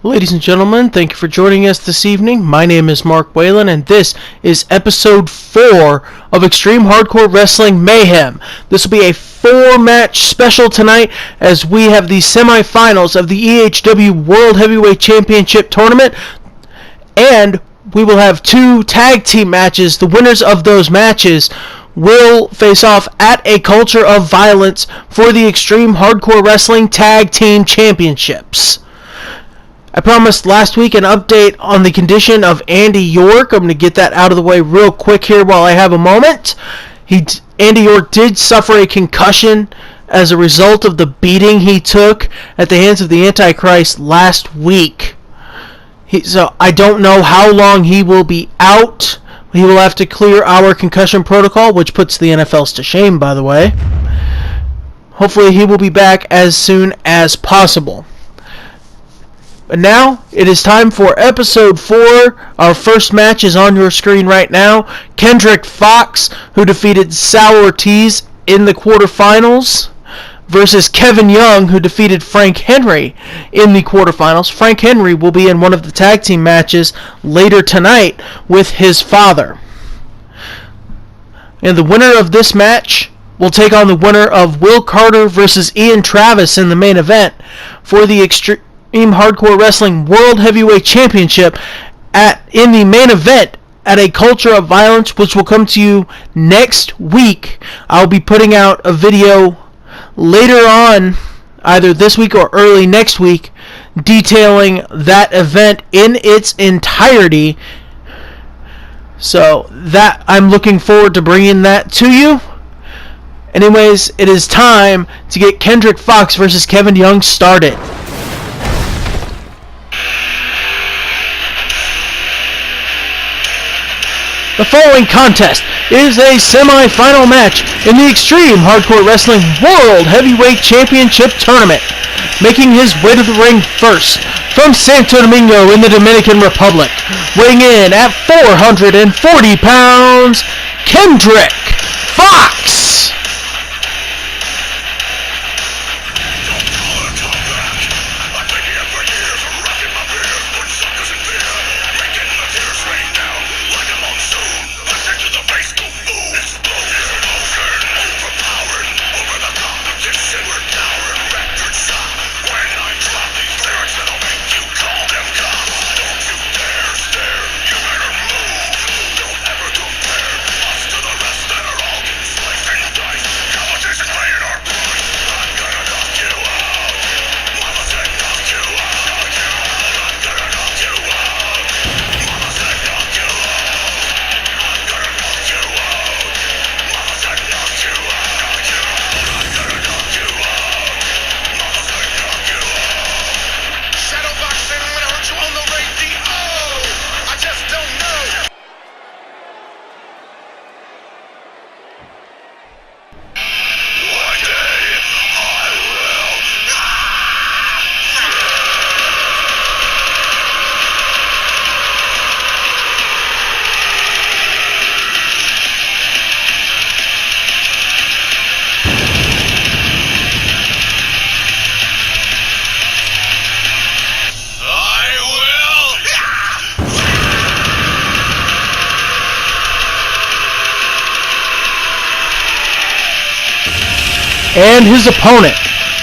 Ladies and gentlemen, thank you for joining us this evening. My name is Mark Whalen, and this is episode 4 of Extreme Hardcore Wrestling Mayhem. This will be a 4-match special tonight as we have the semifinals of the EHW World Heavyweight Championship Tournament, and we will have 2 tag team matches. The winners of those matches will face off at a Culture of Violence for the Extreme Hardcore Wrestling Tag Team Championships. I promised last week an update on the condition of Andy York. I'm going to get that out of the way real quick here while I have a moment. Andy York did suffer a concussion as a result of the beating he took at the hands of the Antichrist last week. So I don't know how long he will be out. He will have to clear our concussion protocol, which puts the NFLs to shame, by the way. Hopefully he will be back as soon as possible. But now, it is time for episode 4. Our first match is on your screen right now. Kenderick Fox, who defeated Sal Ortiz in the quarterfinals, versus Kevin Young, who defeated Frank Henry in the quarterfinals. Frank Henry will be in one of the tag team matches later tonight with his father. And the winner of this match will take on the winner of Will Carter versus Ian Travis in the main event for the Extreme Hardcore Wrestling World Heavyweight Championship in the main event at a Culture of Violence, which will come to you next week. I'll be putting out a video later on, either this week or early next week, detailing that event in its entirety. So that I'm looking forward to bringing that to you. Anyways, it is time to get Kenderick Fox versus Kevin Young started. The following contest is a semi-final match in the Extreme Hardcore Wrestling World Heavyweight Championship Tournament. Making his way to the ring first, from Santo Domingo in the Dominican Republic, weighing in at 440 pounds, Kenderick Fox! And his opponent,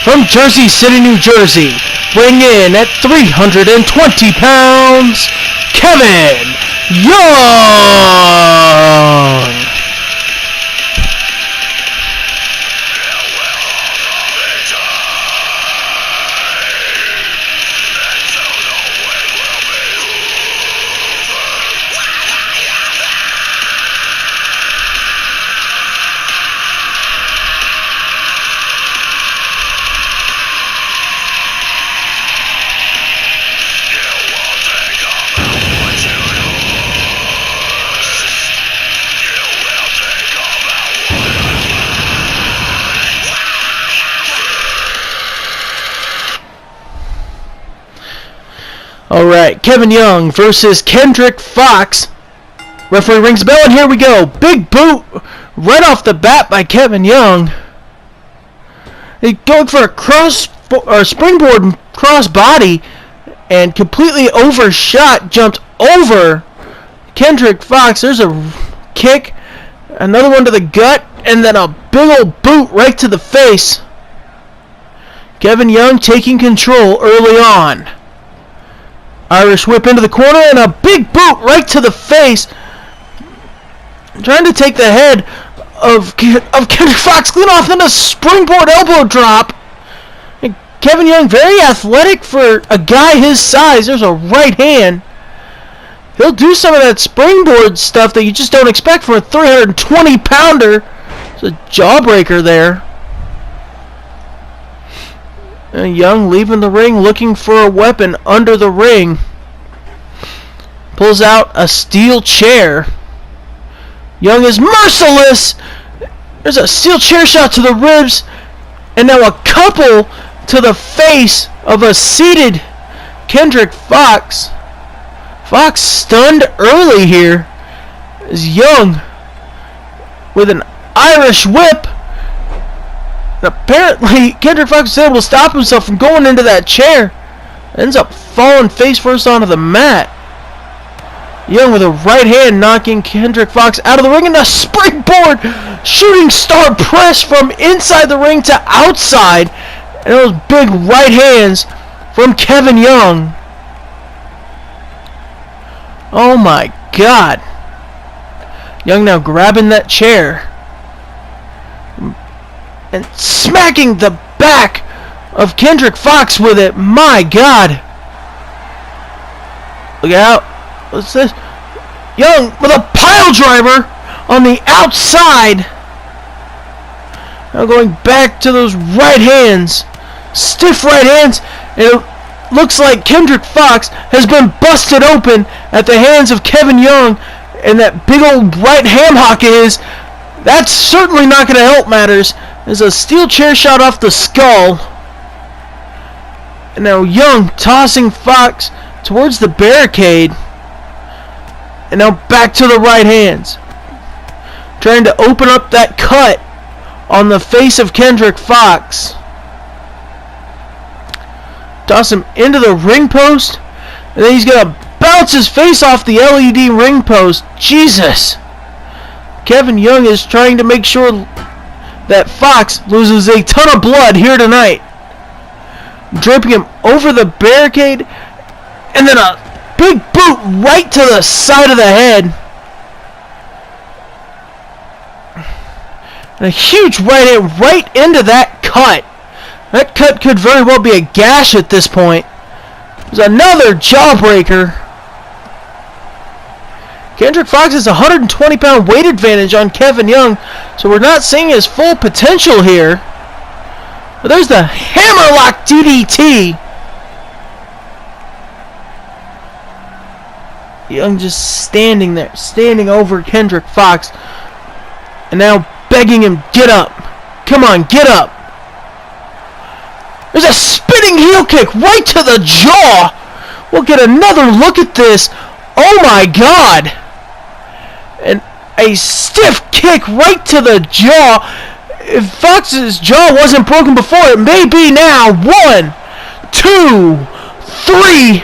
from Jersey City, New Jersey, weighing in at 320 pounds, Kevin Young! Alright, Kevin Young versus Kenderick Fox. Referee rings the bell, and here we go. Big boot right off the bat by Kevin Young. He's going for a springboard cross body and completely overshot, jumped over Kenderick Fox. There's a kick, another one to the gut, and then a big old boot right to the face. Kevin Young taking control early on. Irish whip into the corner and a big boot right to the face. Trying to take the head of Kenderick Fox clean off, then a springboard elbow drop. And Kevin Young, very athletic for a guy his size. There's a right hand. He'll do some of that springboard stuff that you just don't expect from a 320-pounder. There's a jawbreaker there. And Young leaving the ring looking for a weapon under the ring. Pulls out a steel chair. Young is merciless. There's a steel chair shot to the ribs. And now a couple to the face of a seated Kenderick Fox. Fox stunned early here. As Young with an Irish whip. And apparently Kenderick Fox is able to stop himself from going into that chair. Ends up falling face first onto the mat. Young with a right hand knocking Kenderick Fox out of the ring, and a springboard shooting star press from inside the ring to outside. And those big right hands from Kevin Young. Oh my God. Young now grabbing that chair and smacking the back of Kenderick Fox with it. My God. Look out. What's this? Young with a pile driver on the outside. Now going back to those right hands. Stiff right hands. And it looks like Kenderick Fox has been busted open at the hands of Kevin Young. And that big old right ham hock of his, that's certainly not going to help matters. There's a steel chair shot off the skull. And now Young tossing Fox towards the barricade. And now back to the right hands. Trying to open up that cut on the face of Kenderick Fox. Toss him into the ring post. And then he's going to bounce his face off the LED ring post. Jesus. Kevin Young is trying to make sure that Fox loses a ton of blood here tonight. Draping him over the barricade. And then a big boot right to the side of the head. And a huge right hand right into that cut. That cut could very well be a gash at this point. There's another jawbreaker. Kenderick Fox has a 120-pound weight advantage on Kevin Young, so we're not seeing his full potential here. But there's the hammerlock DDT. Young just standing there, standing over Kenderick Fox. And now begging him, get up. Come on, get up. There's a spinning heel kick right to the jaw. We'll get another look at this. Oh my God. And a stiff kick right to the jaw. If Fox's jaw wasn't broken before, it may be now. 1, 2, 3.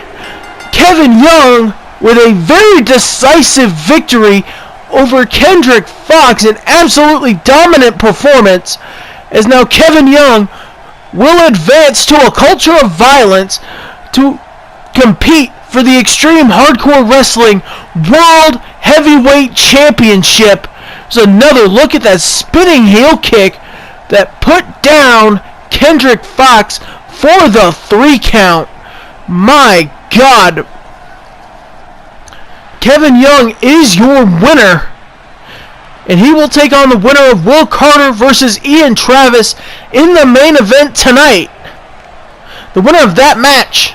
Kevin Young with a very decisive victory over Kenderick Fox. An absolutely dominant performance. As now Kevin Young will advance to a culture of violence to compete for the Extreme Hardcore Wrestling World Heavyweight Championship. There's another look at that spinning heel kick that put down Kenderick Fox for the 3 count. My God. Kevin Young is your winner. And he will take on the winner of Will Carter versus Ian Travis in the main event tonight. The winner of that match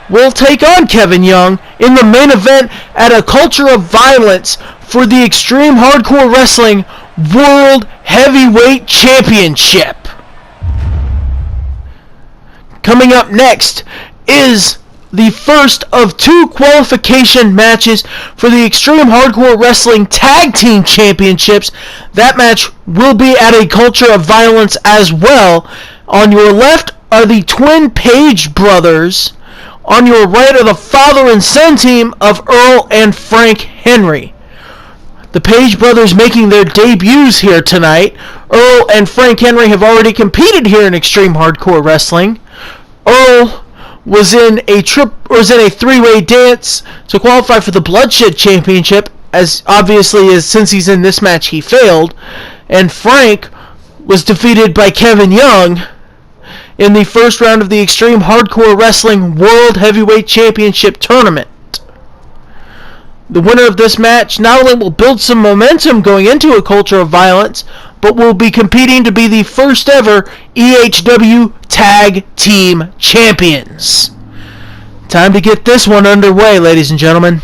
will take on Kevin Young in the main event at a Culture of Violence for the Extreme Hardcore Wrestling World Heavyweight Championship. Coming up next is the first of 2 qualification matches for the Extreme Hardcore Wrestling Tag Team Championships. That match will be at a Culture of Violence as well. On your left are the twin Page brothers On your right are the father and son team of Earl and Frank Henry. The Page brothers making their debuts here tonight. Earl and Frank Henry have already competed here in Extreme Hardcore Wrestling. Earl was in a three-way dance to qualify for the Bloodshed Championship, as obviously as since he's in this match he failed. And Frank was defeated by Kevin Young in the first round of the Extreme Hardcore Wrestling World Heavyweight Championship Tournament. The winner of this match not only will build some momentum going into a culture of violence, but will be competing to be the first ever EHW Tag Team Champions. Time to get this one underway, ladies and gentlemen.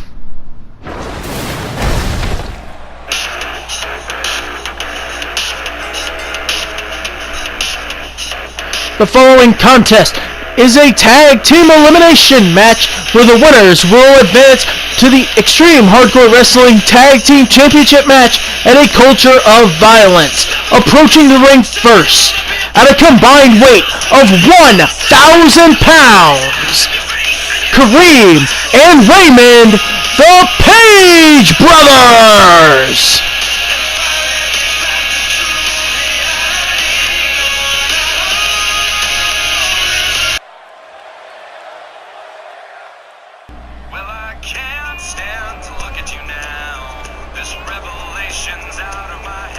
The following contest is a tag team elimination match where the winners will advance to the Extreme Hardcore Wrestling Tag Team Championship match at a culture of violence. Approaching the ring first, at a combined weight of 1,000 pounds, Kareem and Raymond, the Page Brothers.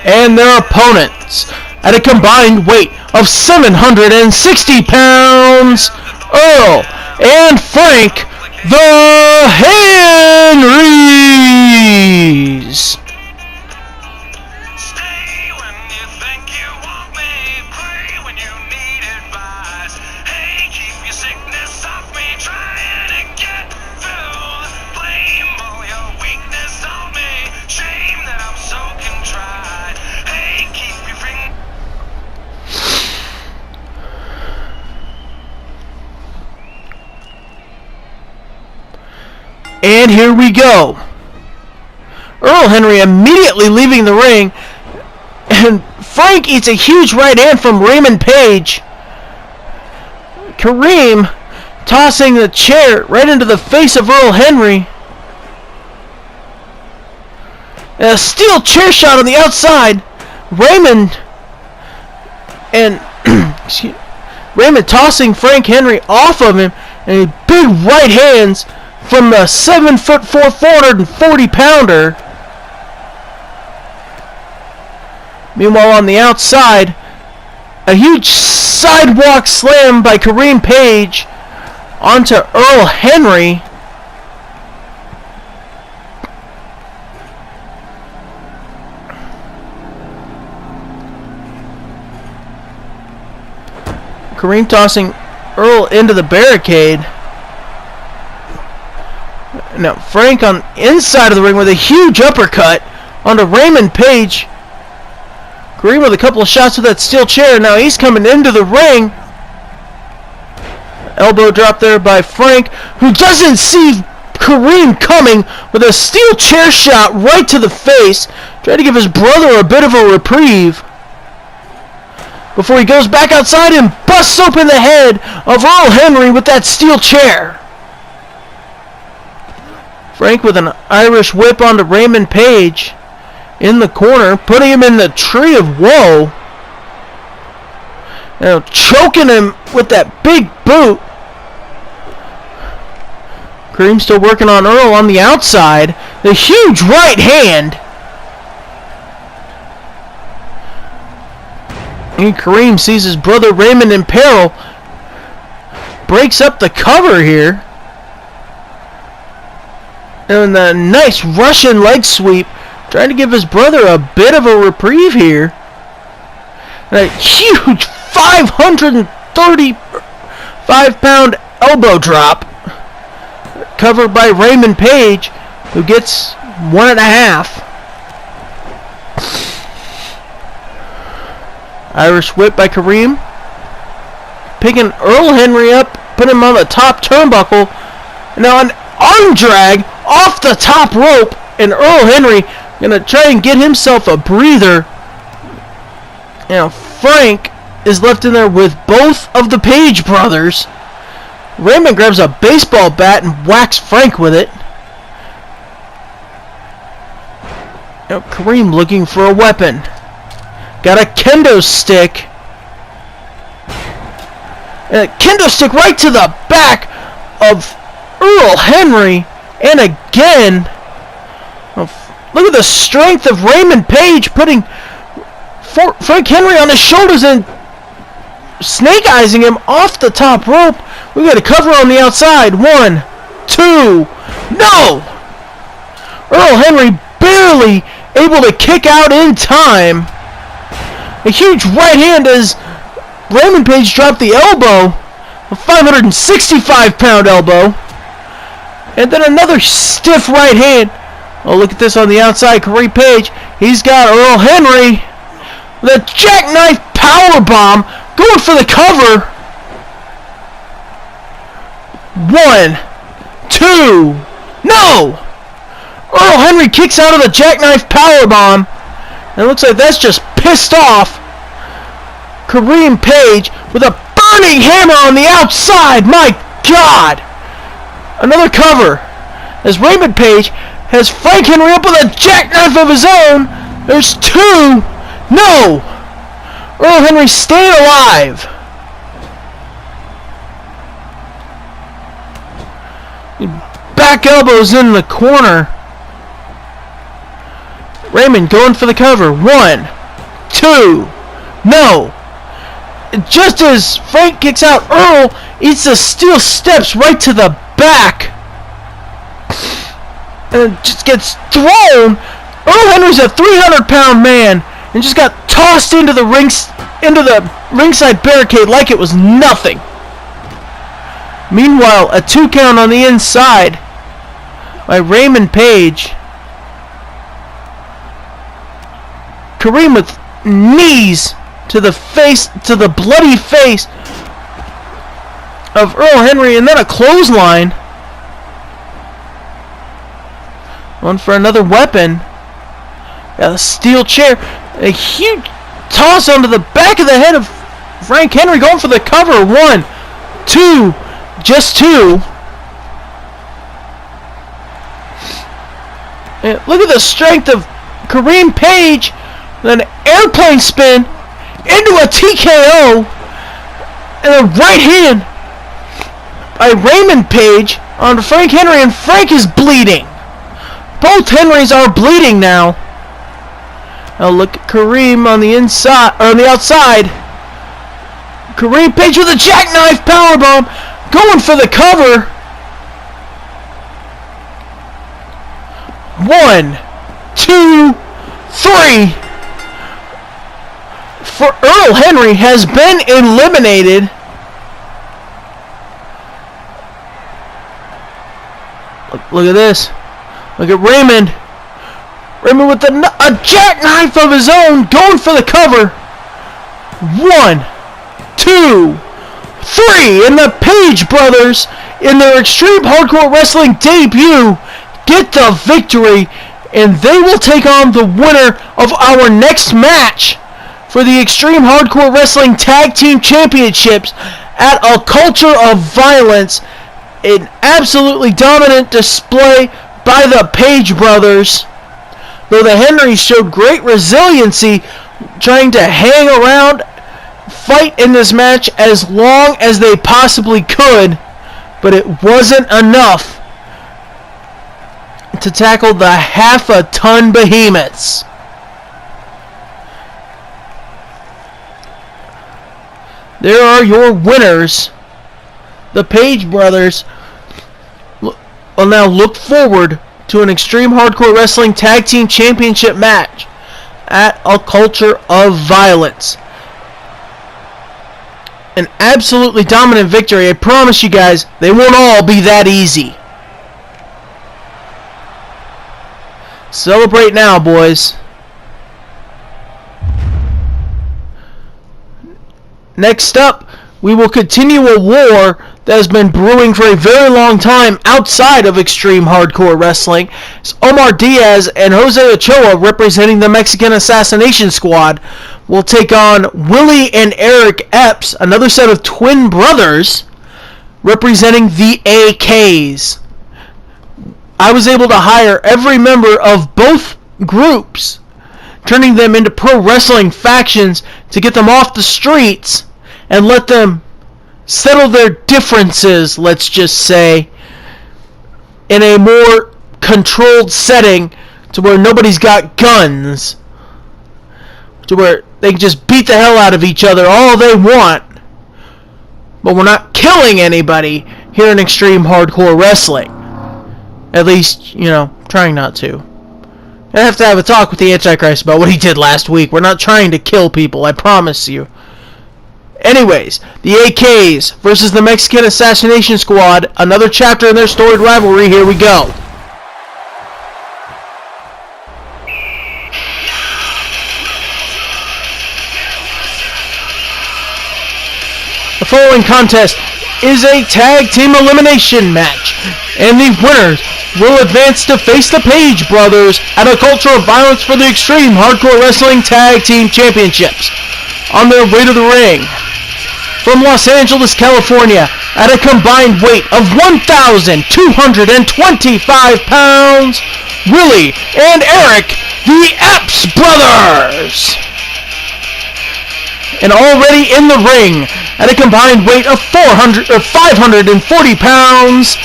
And their opponents, at a combined weight of 760 pounds, Earl and Frank the Henrys. And here we go. Earl Henry immediately leaving the ring, and Frank eats a huge right hand from Raymond Page. Kareem tossing the chair right into the face of Earl Henry. And a steel chair shot on the outside. Raymond tossing Frank Henry off of him, and big right hands from the 7'4", 440-pounder. Meanwhile, on the outside, a huge sidewalk slam by Kareem Page onto Earl Henry. Kareem tossing Earl into the barricade. Now Frank on inside of the ring with a huge uppercut onto Raymond Page. Kareem with a couple of shots with that steel chair. Now he's coming into the ring. Elbow drop there by Frank, who doesn't see Kareem coming, with a steel chair shot right to the face. Trying to give his brother a bit of a reprieve before he goes back outside and busts open the head of Earl Henry with that steel chair. Frank with an Irish whip onto Raymond Page in the corner, putting him in the tree of woe. Now choking him with that big boot. Kareem still working on Earl on the outside. The huge right hand. And Kareem sees his brother Raymond in peril. Breaks up the cover here. And a nice Russian leg sweep, trying to give his brother a bit of a reprieve here. And a huge 535-pound elbow drop, covered by Raymond Page, who gets 1.5. Irish whip by Kareem, picking Earl Henry up, putting him on the top turnbuckle. Now an arm drag off the top rope, and Earl Henry gonna try and get himself a breather. Now Frank is left in there with both of the Page brothers. Raymond grabs a baseball bat and whacks Frank with it. Now Kareem looking for a weapon. Got a kendo stick. And a kendo stick right to the back of Earl Henry. And again, look at the strength of Raymond Page putting Frank Henry on his shoulders and snake eyesing him off the top rope. We got a cover on the outside. 1, 2, no! Earl Henry barely able to kick out in time. A huge right hand as Raymond Page dropped the elbow. A 565-pound elbow. And then another stiff right hand. Oh, look at this on the outside. Kareem Page. He's got Earl Henry. The jackknife powerbomb. Going for the cover. 1, 2, no! Earl Henry kicks out of the jackknife powerbomb. And it looks like that's just pissed off Kareem Page with a burning hammer on the outside. My God! Another cover as Raymond Page has Frank Henry up with a jackknife of his own. There's 2. No! Earl Henry staying alive. Back elbows in the corner. Raymond going for the cover. 1, 2, no. Just as Frank kicks out, Earl eats the steel steps right to the back. And just gets thrown. Earl Henry's a 300-pound man and just got tossed into the ringside barricade like it was nothing. Meanwhile, a 2 count on the inside by Raymond Page. Kareem with knees to the face, to the bloody face of Earl Henry, and then a clothesline. One for another weapon. Got a steel chair. A huge toss onto the back of the head of Frank Henry, going for the cover. 1, 2, just 2. And look at the strength of Kareem Page. Then an airplane spin into a TKO. And a right hand by Raymond Page on Frank Henry, and Frank is bleeding. Both Henrys are bleeding now. Now look at Kareem on the inside, or on the outside. Kareem Page with a jackknife powerbomb, going for the cover. 1, 2, 3. For Earl Henry has been eliminated. Look at this. Look at Raymond. Raymond with a jackknife of his own, going for the cover. 1, 2, 3. And the Page brothers, in their Extreme Hardcore Wrestling debut, get the victory. And they will take on the winner of our next match for the Extreme Hardcore Wrestling Tag Team Championships at A Culture of Violence. An absolutely dominant display by the Page brothers. Though the Henrys showed great resiliency, trying to hang around, fight in this match as long as they possibly could, but it wasn't enough to tackle the half-a-ton behemoths. There are your winners. The Page brothers will now look forward to an Extreme Hardcore Wrestling Tag Team Championship match at A Culture of Violence. An absolutely dominant victory. I promise you guys, they won't all be that easy. Celebrate now, boys. Next up, we will continue a war that has been brewing for a very long time outside of Extreme Hardcore Wrestling. It's Omar Diaz and Jose Ochoa, representing the Mexican Assassination Squad, will take on Willie and Eric Epps, another set of twin brothers, representing the AKs. I was able to hire every member of both groups, turning them into pro wrestling factions to get them off the streets and let them settle their differences, let's just say, in a more controlled setting to where nobody's got guns, to where they can just beat the hell out of each other all they want, but we're not killing anybody here in Extreme Hardcore Wrestling. At least, trying not to. I have to have a talk with the Antichrist about what he did last week. We're not trying to kill people, I promise you. Anyways, the AKs versus the Mexican Assassination Squad. Another chapter in their storied rivalry. Here we go. The following contest is a tag team elimination match, and the winners will advance to face the Page Brothers at a Culture of Violence for the Extreme Hardcore Wrestling Tag Team Championships. On their way to the ring, from Los Angeles, California, at a combined weight of 1,225 pounds, Willie and Eric, the Epps Brothers. And already in the ring, at a combined weight of 540 pounds,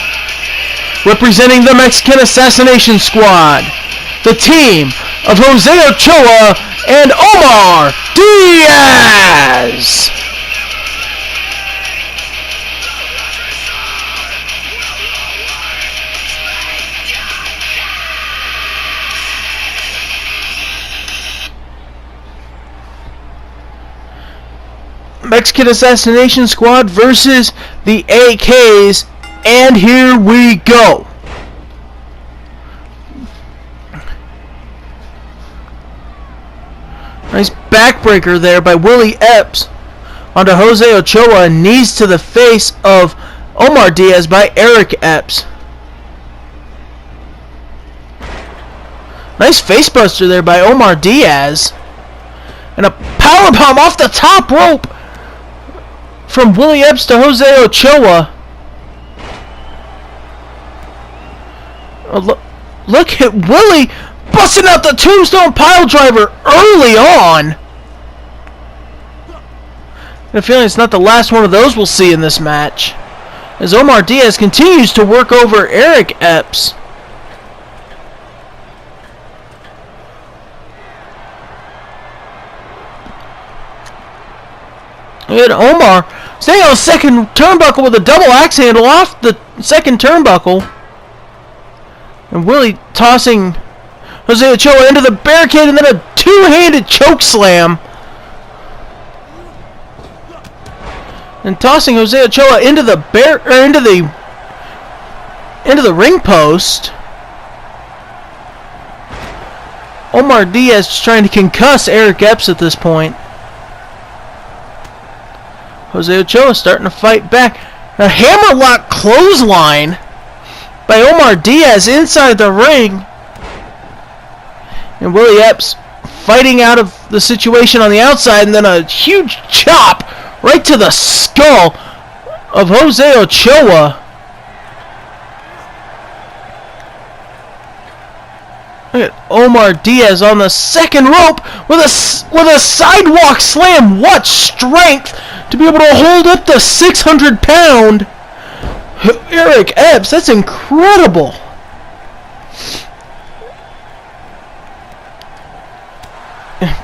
representing the Mexican Assassination Squad, the team of Jose Ochoa and Omar Diaz. Mexican Assassination Squad versus the AKs, and here we go. Nice backbreaker there by Willie Epps onto Jose Ochoa, and knees to the face of Omar Diaz by Eric Epps. Nice facebuster there by Omar Diaz, and a powerbomb off the top rope from Willie Epps to Jose Ochoa. Oh, look at Willie busting out the tombstone piledriver early on. I have a feeling it's not the last one of those we'll see in this match, as Omar Diaz continues to work over Eric Epps. And Omar staying on the second turnbuckle with a double axe handle off the second turnbuckle. And Willie tossing Jose Ochoa into the barricade, and then a two-handed choke slam. And tossing Jose Ochoa into the ring post. Omar Diaz just trying to concuss Eric Epps at this point. Jose Ochoa starting to fight back. A hammerlock clothesline by Omar Diaz inside the ring. And Willie Epps fighting out of the situation on the outside, and then a huge chop right to the skull of Jose Ochoa. Look at Omar Diaz on the second rope with a sidewalk slam. What strength to be able to hold up the 600-pound Eric Epps. That's incredible.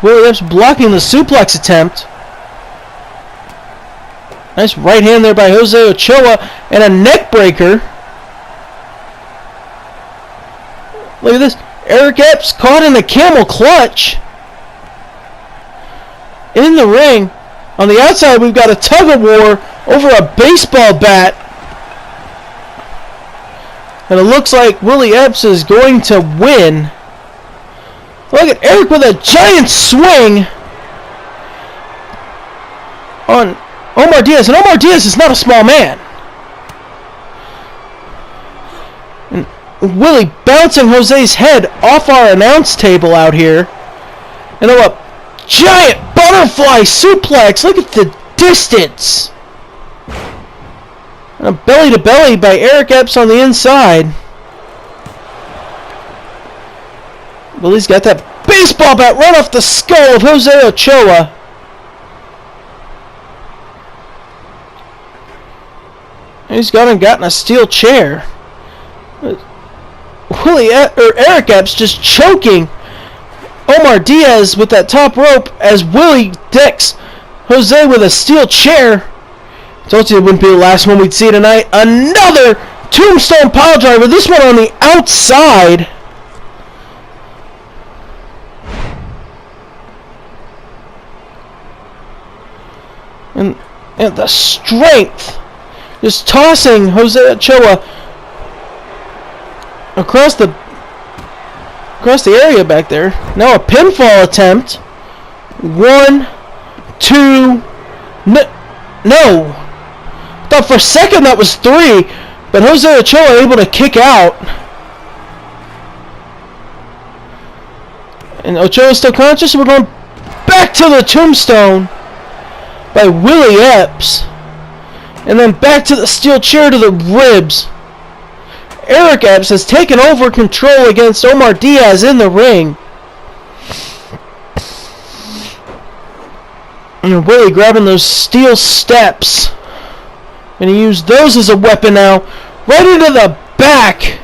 Willie Epps blocking the suplex attempt. Nice right hand there by Jose Ochoa, and a neck breaker. Look at this. Eric Epps caught in the camel clutch. In the ring, on the outside, we've got a tug-of-war over a baseball bat. And it looks like Willie Epps is going to win. Look at Eric with a giant swing on Omar Diaz. And Omar Diaz is not a small man. And Willie bouncing Jose's head off our announce table out here. And a giant butterfly suplex. Look at the distance. Belly to belly by Eric Epps on the inside. Willie's got that baseball bat right off the skull of Jose Ochoa. He's gone and gotten a steel chair. Eric Epps just choking Omar Diaz with that top rope as Willie decks Jose with a steel chair. Told you it wouldn't be the last one we'd see tonight. Another tombstone pile driver, this one on the outside. And the strength, just tossing Jose Ochoa across the area back there. Now a pinfall attempt. 1, 2, no. Thought for a second that was 3, but Jose Ochoa able to kick out. And Ochoa still conscious. We're going back to the tombstone by Willie Epps. And then back to the steel chair to the ribs. Eric Epps has taken over control against Omar Diaz in the ring. And Willie grabbing those steel steps. Going to use those as a weapon now. Right into the back.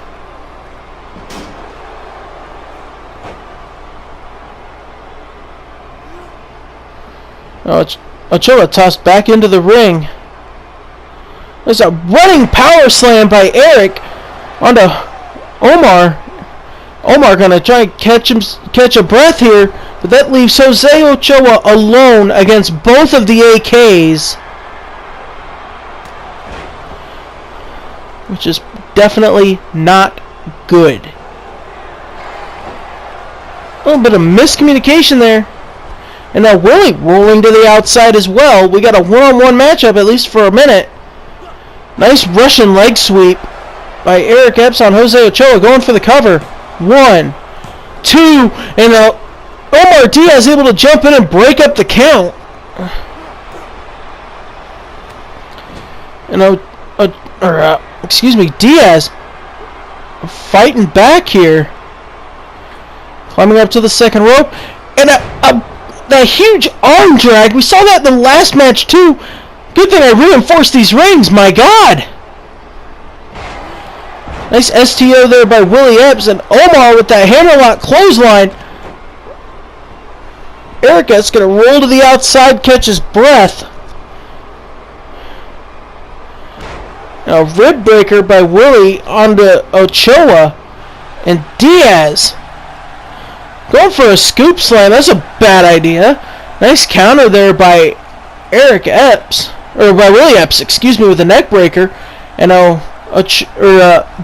Ochoa tossed back into the ring. There's a running power slam by Eric onto Omar. Omar gonna try and catch a breath here, but that leaves Jose Ochoa alone against both of the AKs, which is definitely not good. A little bit of miscommunication there. And now Willie rolling to the outside as well. We got a one-on-one matchup, at least for a minute. Nice Russian leg sweep by Eric Epps on Jose Ochoa, going for the cover. 1, 2, and Omar Diaz able to jump in and break up the count. And Diaz fighting back here, climbing up to the second rope, and a huge arm drag. We saw that in the last match too. Good thing I reinforced these rings, my God. Nice STO there by Willie Epps, and Omar with that hammerlock clothesline. Eric Epps going to roll to the outside, catch his breath. A rib breaker by Willie onto Ochoa, and Diaz going for a scoop slam. That's a bad idea. Nice counter there by Eric Epps, or by Willie Epps, excuse me, with a neck breaker. And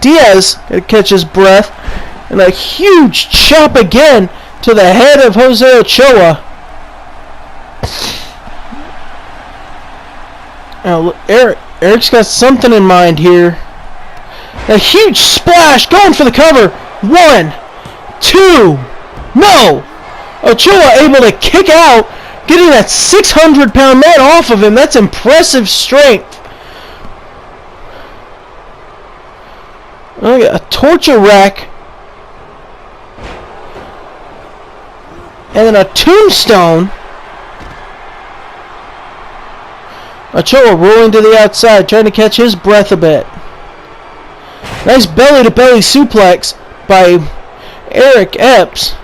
Diaz gonna catch his breath, and a huge chop again to the head of Jose Ochoa. Now Eric's got something in mind here. A huge splash, going for the cover. 1, 2. No! Ochoa able to kick out, getting that 600-pound man off of him. That's impressive strength. Oh, a torture rack. And then a tombstone. Ochoa rolling to the outside, trying to catch his breath a bit. Nice belly-to-belly suplex by Eric Epps.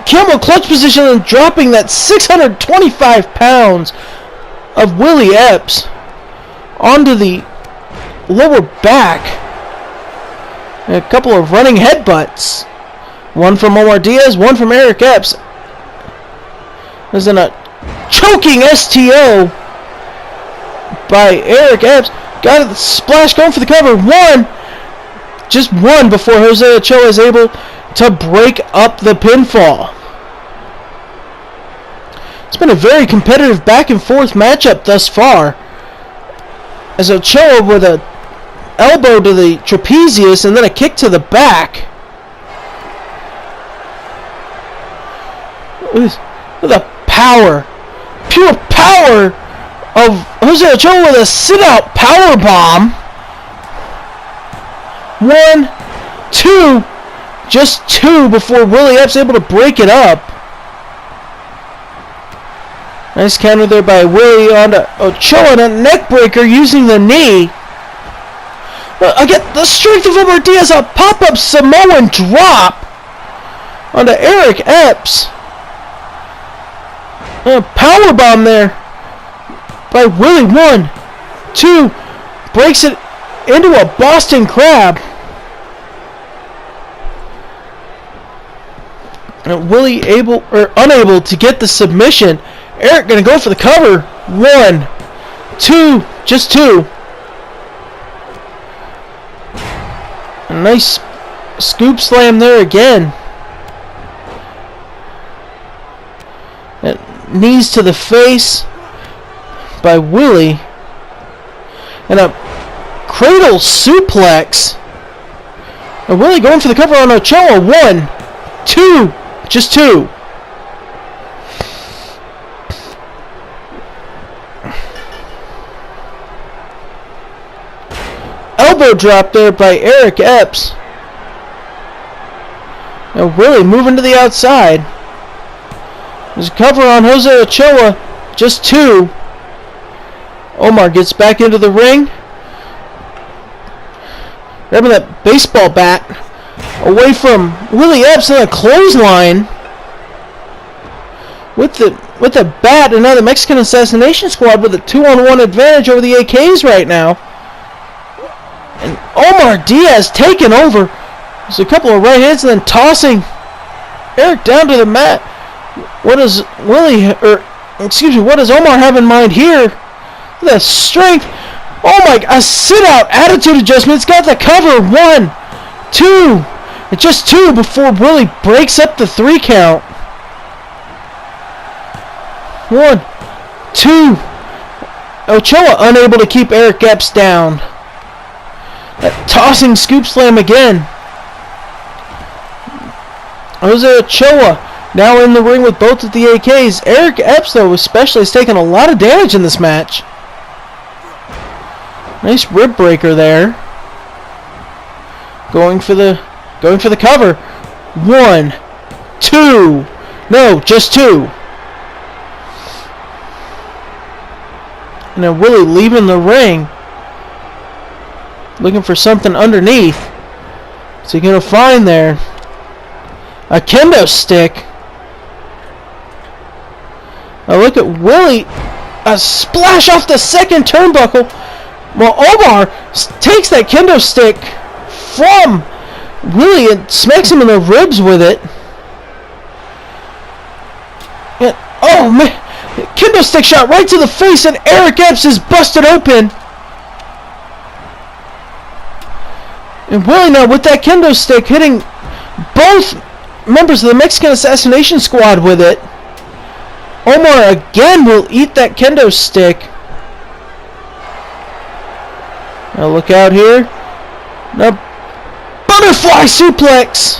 Camel clutch position and dropping that 625 pounds of Willie Epps onto the lower back. And a couple of running headbutts. One from Omar Diaz, one from Eric Epps. There's a choking STO by Eric Epps. Got the splash, going for the cover. Just one before Jose Ochoa is able to break up the pinfall. It's been a very competitive back and forth matchup thus far, as Ochoa with an elbow to the trapezius and then a kick to the back. With the power, pure power of Jose Ochoa with a sit-out power bomb. 1, 2, just 2 before Willie Epps able to break it up. Nice counter there by Willie onto Ochoa, and a neck breaker using the knee. Again, the strength of Omar Diaz, a pop-up Samoan drop onto Eric Epps. A power bomb there by Willie. 1, 2, breaks it into a Boston Crab. And Willie unable to get the submission. Eric gonna go for the cover. 1, 2, just 2. A nice scoop slam there again. And knees to the face by Willie. And a cradle suplex. And Willie going for the cover on Ochoa. 1, 2, just 2. Elbow drop there by Eric Epps. Now Willie moving to the outside. There's a cover on Jose Ochoa. Just 2. Omar gets back into the ring. Grabbing that baseball bat away from Willie Epps in a clothesline. With the bat, and now the Mexican Assassination Squad with a 2-on-1 advantage over the AKs right now. And Omar Diaz taking over. There's a couple of right hands and then tossing Eric down to the mat. What does what does Omar have in mind here? The strength. Oh my, a sit-out attitude adjustment. It's got the cover. 1, 2. And just 2 before Willie breaks up the 3 count. 1, 2. Ochoa unable to keep Eric Epps down. That tossing scoop slam again. Jose Ochoa now in the ring with both of the AKs. Eric Epps, though, especially, has taken a lot of damage in this match. Nice rib breaker there. Going for the cover. 1, 2. No, just 2. And then Willie leaving the ring, looking for something underneath. So you're going to find there a kendo stick. Now look at Willie. A splash off the second turnbuckle. Well, Omar takes that kendo stick from Willie and smacks him in the ribs with it. And, oh man, kendo stick shot right to the face, and Eric Epps is busted open. And Willie now with that kendo stick hitting both members of the Mexican Assassination Squad with it. Omar again will eat that kendo stick. Now look out here. Now butterfly suplex.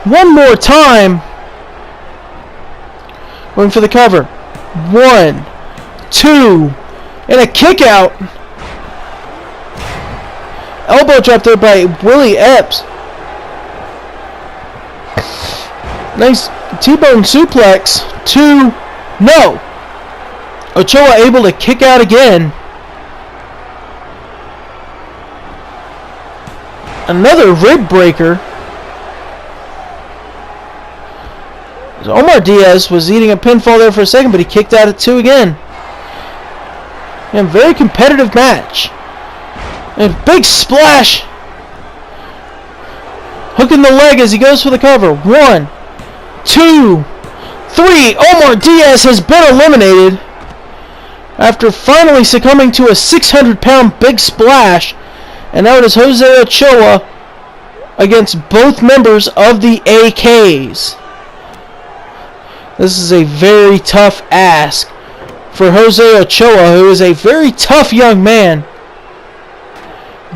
One more time. Going for the cover. 1, 2. And a kick out. Elbow drop there by Willie Epps. Nice T-bone suplex. 2. No. Ochoa able to kick out again. Another rib breaker. So Omar Diaz was eating a pinfall there for a second, but he kicked out at 2 again. And very competitive match. And big splash. Hooking the leg as he goes for the cover. 1, 2, 3. Omar Diaz has been eliminated after finally succumbing to a 600-pound big splash. And now it is Jose Ochoa against both members of the AKs. This is a very tough ask for Jose Ochoa, who is a very tough young man.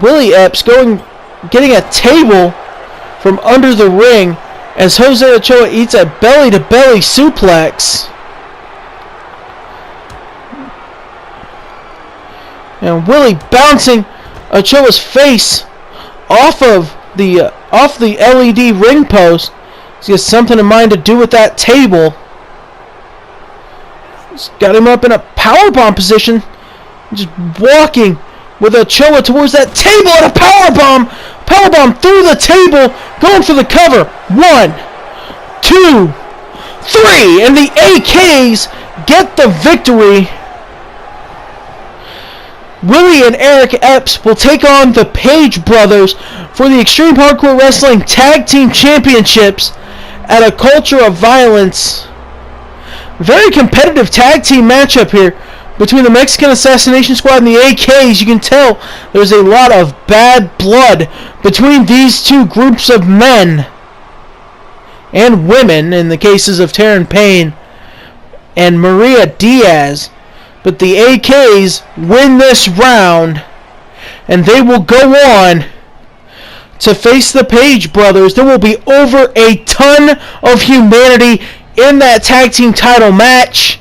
Willie Epps getting a table from under the ring as Jose Ochoa eats a belly-to-belly suplex. And Willie bouncing Ochoa's face off the LED ring post. He's got something in mind to do with that table. He's got him up in a powerbomb position. Just walking with Ochoa towards that table and a powerbomb. Powerbomb through the table. Going for the cover. 1, 2, 3. And the AKs get the victory. Willie and Epps will take on the Page brothers for the Extreme Hardcore Wrestling Tag Team Championships at a Culture of Violence. Very competitive tag team matchup here between the Mexican Assassination Squad and the AKs. You can tell there's a lot of bad blood between these two groups of men and women in the cases of Taryn Payne and Maria Diaz. But the AKs win this round, and they will go on to face the Page brothers. There will be over a ton of humanity in that tag team title match.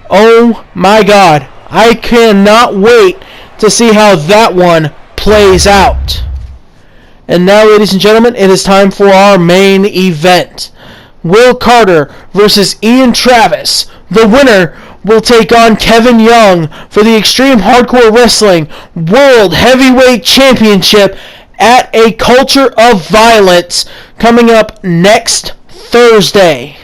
Oh my God. I cannot wait to see how that one plays out. And now, ladies and gentlemen, it is time for our main event. Will Carter versus Ian Travis. The winner will take on Kevin Young for the Extreme Hardcore Wrestling World Heavyweight Championship at a Culture of Violence coming up next Thursday.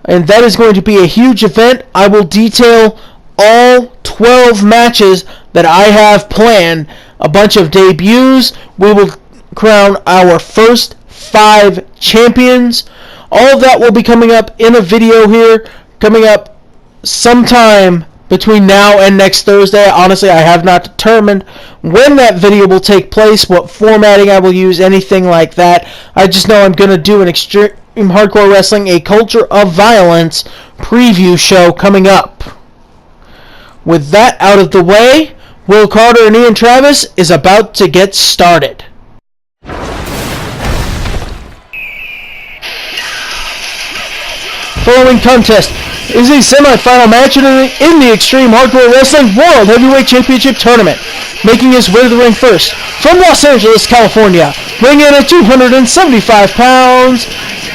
And that is going to be a huge event. I will detail all 12 matches that I have planned. A bunch of debuts. We will crown our first 5 champions. All of that will be coming up in a video here, coming up sometime between now and next Thursday. Honestly, I have not determined when that video will take place, what formatting I will use, anything like that. I just know I'm going to do an Extreme Hardcore Wrestling, a Culture of Violence preview show coming up. With that out of the way, Will Carter and Ian Travis is about to get started. Following contest is a semi-final match in the Extreme Hardcore Wrestling World Heavyweight Championship Tournament. Making his way to the ring first, from Los Angeles, California, bringing in at 275 pounds,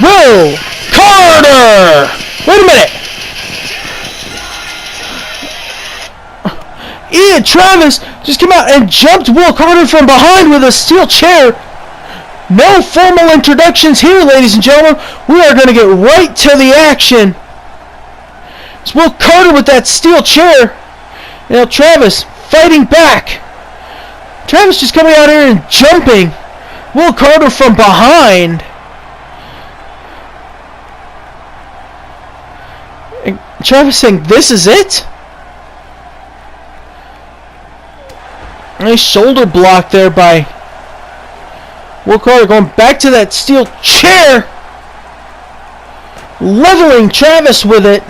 Will Carter! Wait a minute! Ian Travis just came out and jumped Will Carter from behind with a steel chair. No formal introductions here, ladies and gentlemen. We are going to get right to the action. It's Will Carter with that steel chair. Now Travis fighting back. Travis just coming out here and jumping Will Carter from behind. And Travis saying, "This is it?" Nice shoulder block there by Will Carter, going back to that steel chair, leveling Travis with it.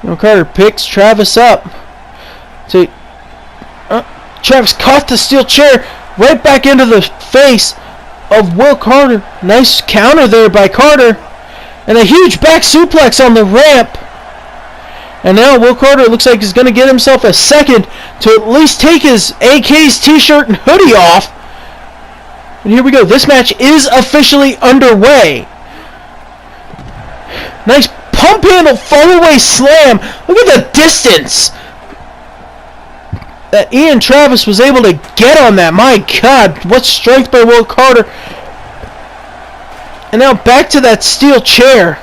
Will Carter picks Travis up. Travis caught the steel chair right back into the face of Will Carter. Nice counter there by Carter. And a huge back suplex on the ramp. And now Will Carter looks like he's going to get himself a second to at least take his AK's t-shirt and hoodie off. And here we go. This match is officially underway. Nice pump handle fall-away slam. Look at the distance that Ian Travis was able to get on that. My God, what strength by Will Carter. And now back to that steel chair.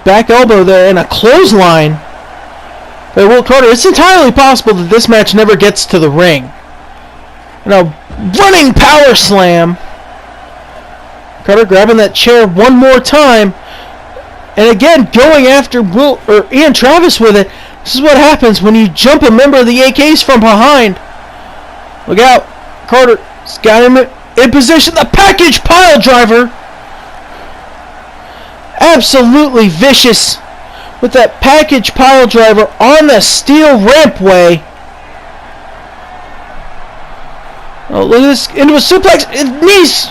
Back elbow there and a clothesline by Will Carter. It's entirely possible that this match never gets to the ring. And a running power slam. Carter grabbing that chair one more time. And again, going after Ian Travis with it. This is what happens when you jump a member of the AKs from behind. Look out. Carter's got him in position. The package pile driver. Absolutely vicious with that package pile driver on the steel rampway. Oh, look at this. Into a suplex. Knees.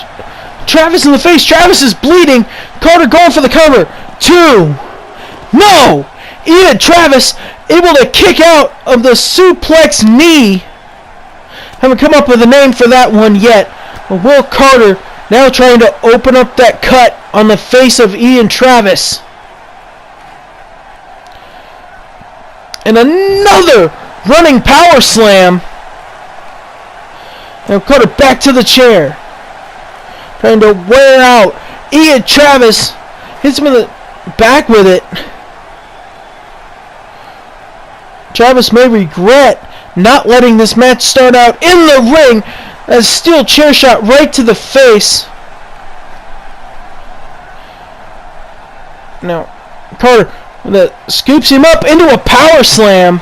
Travis in the face. Travis is bleeding. Carter going for the cover. 2. No! Ian Travis able to kick out of the suplex knee. Haven't come up with a name for that one yet. But Will Carter now trying to open up that cut on the face of Ian Travis. And another running power slam. Now Carter back to the chair. Trying to wear out Ian Travis. Hits him in the back with it. Travis may regret not letting this match start out in the ring. A steel chair shot right to the face. Now, Carter scoops him up into a power slam.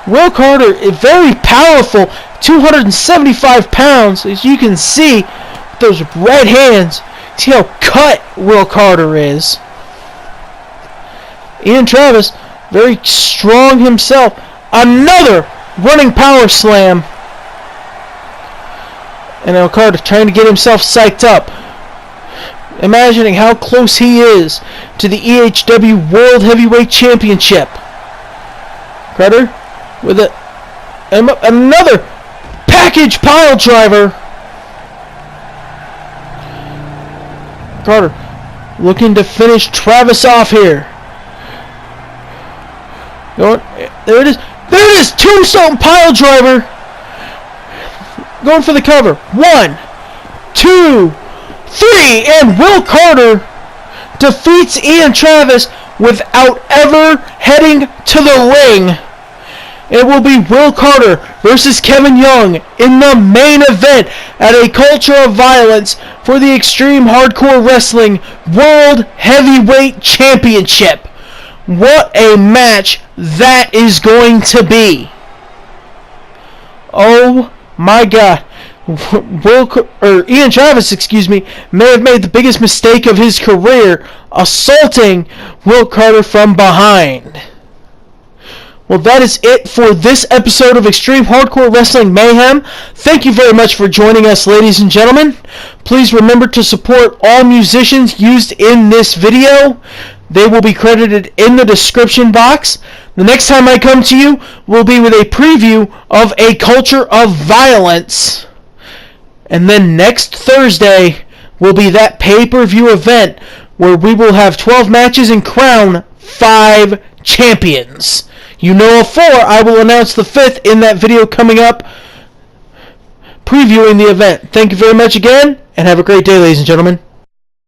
Will Carter is very powerful, 275 pounds, as you can see with those red hands. See how cut Will Carter is. Ian Travis, very strong himself. Another running power slam. And now Carter trying to get himself psyched up. Imagining how close he is to the EHW World Heavyweight Championship. Carter with another package pile driver. Carter looking to finish Travis off here. Going, there it is. There it is. Tombstone pile driver. Going for the cover. 1, 2, 3. And Will Carter defeats Ian Travis without ever heading to the ring. It will be Will Carter versus Kevin Young in the main event at a Culture of Violence for the Extreme Hardcore Wrestling World Heavyweight Championship. What a match that is going to be. Oh my God. Ian Travis, may have made the biggest mistake of his career, assaulting Will Carter from behind. Well, that is it for this episode of Extreme Hardcore Wrestling Mayhem. Thank you very much for joining us, ladies and gentlemen. Please remember to support all musicians used in this video. They will be credited in the description box. The next time I come to you will be with a preview of A Culture of Violence. And then next Thursday will be that pay-per-view event where we will have 12 matches and crown 5 champions. You know of 4. I will announce the 5th in that video coming up, previewing the event. Thank you very much again, and have a great day, ladies and gentlemen.